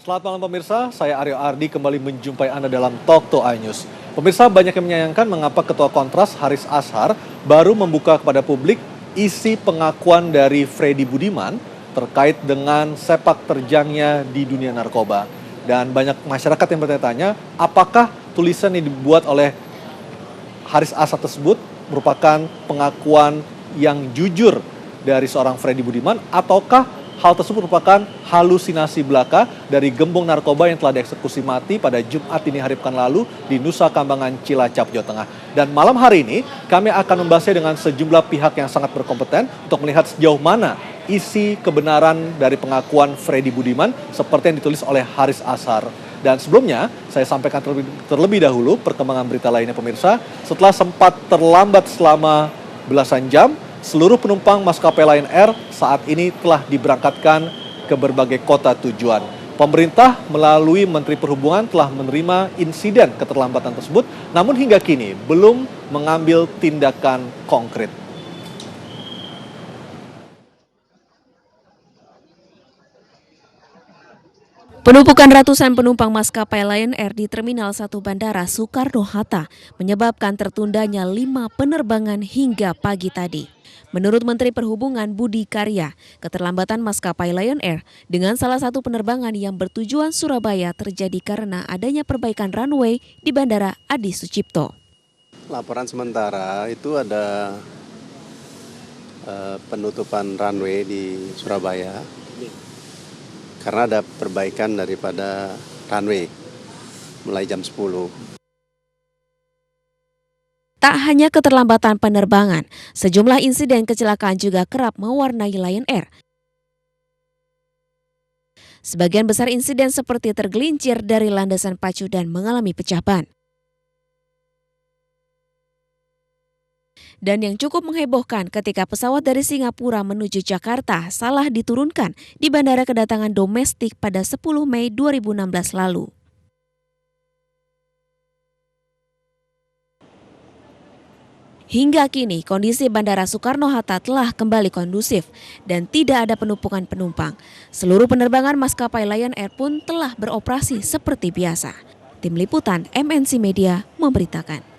Selamat malam pemirsa, saya Aryo Ardi kembali menjumpai Anda dalam Talk to iNews. Pemirsa, banyak yang menyayangkan mengapa Ketua Kontras Haris Azhar baru membuka kepada publik isi pengakuan dari Freddy Budiman terkait dengan sepak terjangnya di dunia narkoba. Dan banyak masyarakat yang bertanya-tanya, apakah tulisan yang dibuat oleh Haris Azhar tersebut merupakan pengakuan yang jujur dari seorang Freddy Budiman, ataukah hal tersebut merupakan halusinasi belaka dari gembong narkoba yang telah dieksekusi mati pada Jumat dini hari pekan lalu di Nusa Kambangan, Cilacap, Jawa Tengah. Dan malam hari ini kami akan membahasnya dengan sejumlah pihak yang sangat berkompeten untuk melihat sejauh mana isi kebenaran dari pengakuan Freddy Budiman seperti yang ditulis oleh Haris Azhar. Dan sebelumnya, saya sampaikan terlebih dahulu perkembangan berita lainnya pemirsa. Setelah sempat terlambat selama belasan jam, seluruh penumpang maskapai Lion Air saat ini telah diberangkatkan ke berbagai kota tujuan. Pemerintah melalui Menteri Perhubungan telah menerima insiden keterlambatan tersebut, namun hingga kini belum mengambil tindakan konkret. Penumpukan ratusan penumpang maskapai Lion Air di Terminal 1 Bandara Soekarno-Hatta menyebabkan tertundanya 5 penerbangan hingga pagi tadi. Menurut Menteri Perhubungan Budi Karya, keterlambatan maskapai Lion Air dengan salah satu penerbangan yang bertujuan Surabaya terjadi karena adanya perbaikan runway di Bandara Adi Sucipto. Laporan sementara itu ada penutupan runway di Surabaya karena ada perbaikan daripada runway mulai jam 10. Tak hanya keterlambatan penerbangan, sejumlah insiden kecelakaan juga kerap mewarnai Lion Air. Sebagian besar insiden seperti tergelincir dari landasan pacu dan mengalami pecah ban. Dan yang cukup menghebohkan ketika pesawat dari Singapura menuju Jakarta salah diturunkan di bandara kedatangan domestik pada 10 Mei 2016 lalu. Hingga kini kondisi Bandara Soekarno-Hatta telah kembali kondusif dan tidak ada penumpukan penumpang. Seluruh penerbangan maskapai Lion Air pun telah beroperasi seperti biasa. Tim Liputan MNC Media memberitakan.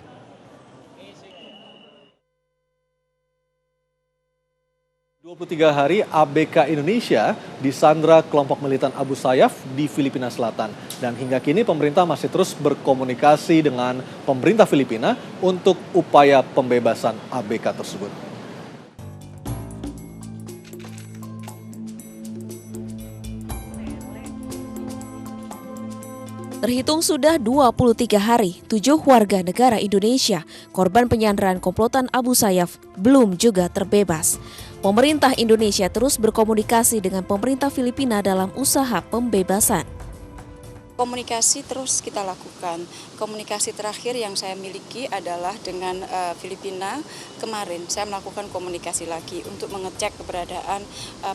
23 hari ABK Indonesia disandra kelompok militan Abu Sayyaf di Filipina Selatan. Dan hingga kini pemerintah masih terus berkomunikasi dengan pemerintah Filipina untuk upaya pembebasan ABK tersebut. Terhitung sudah 23 hari, 7 warga negara Indonesia, korban penyanderaan komplotan Abu Sayyaf, belum juga terbebas. Pemerintah Indonesia terus berkomunikasi dengan pemerintah Filipina dalam usaha pembebasan. Komunikasi terus kita lakukan. Komunikasi terakhir yang saya miliki adalah dengan Filipina. Kemarin saya melakukan komunikasi lagi untuk mengecek keberadaan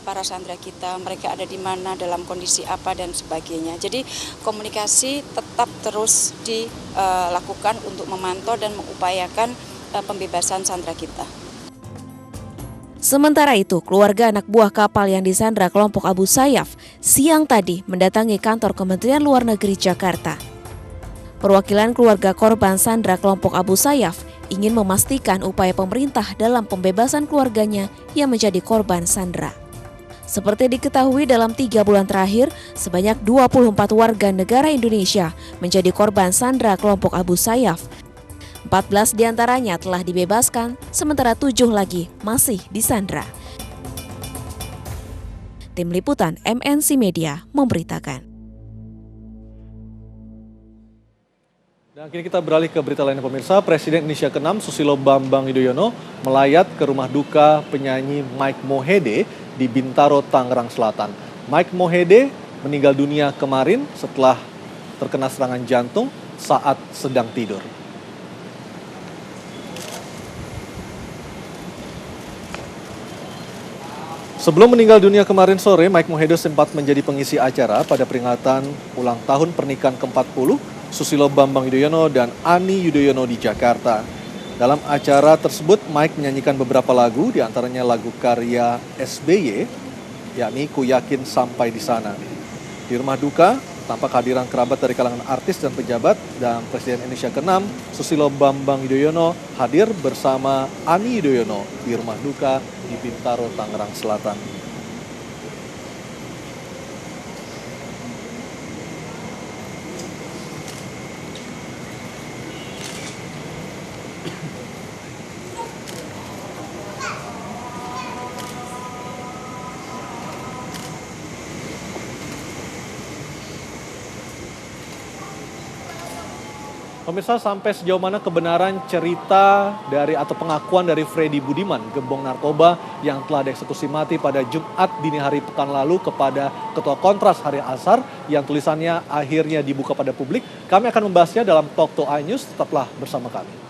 para sandera kita, mereka ada di mana, dalam kondisi apa dan sebagainya. Jadi komunikasi tetap terus dilakukan untuk memantau dan mengupayakan pembebasan sandera kita. Sementara itu, keluarga anak buah kapal yang disandra kelompok Abu Sayyaf siang tadi mendatangi kantor Kementerian Luar Negeri Jakarta. Perwakilan keluarga korban sandra kelompok Abu Sayyaf ingin memastikan upaya pemerintah dalam pembebasan keluarganya yang menjadi korban sandra. Seperti diketahui dalam 3 bulan terakhir, sebanyak 24 warga negara Indonesia menjadi korban sandra kelompok Abu Sayyaf. 14 diantaranya telah dibebaskan, sementara 7 lagi masih disandra. Tim Liputan MNC Media memberitakan. Dan kini kita beralih ke berita lainnya pemirsa. Presiden Indonesia ke-6 Susilo Bambang Yudhoyono melayat ke rumah duka penyanyi Mike Mohede di Bintaro, Tangerang Selatan. Mike Mohede meninggal dunia kemarin setelah terkena serangan jantung saat sedang tidur. Sebelum meninggal dunia kemarin sore, Mike Mohede sempat menjadi pengisi acara pada peringatan ulang tahun pernikahan ke-40 Susilo Bambang Yudhoyono dan Ani Yudhoyono di Jakarta. Dalam acara tersebut, Mike menyanyikan beberapa lagu, diantaranya lagu karya SBY, yakni Ku Yakin Sampai di Sana. Di rumah duka, Tanpa kehadiran kerabat dari kalangan artis dan pejabat, dan Presiden Indonesia ke-6, Susilo Bambang Yudhoyono, hadir bersama Ani Yudhoyono di rumah duka di Bintaro, Tangerang Selatan. Pemirsa, sampai sejauh mana kebenaran cerita dari atau pengakuan dari Freddy Budiman, gembong narkoba yang telah dieksekusi mati pada Jumat dini hari pekan lalu kepada Ketua Kontras Haris Azhar yang tulisannya akhirnya dibuka pada publik. Kami akan membahasnya dalam Talk to iNews, tetaplah bersama kami.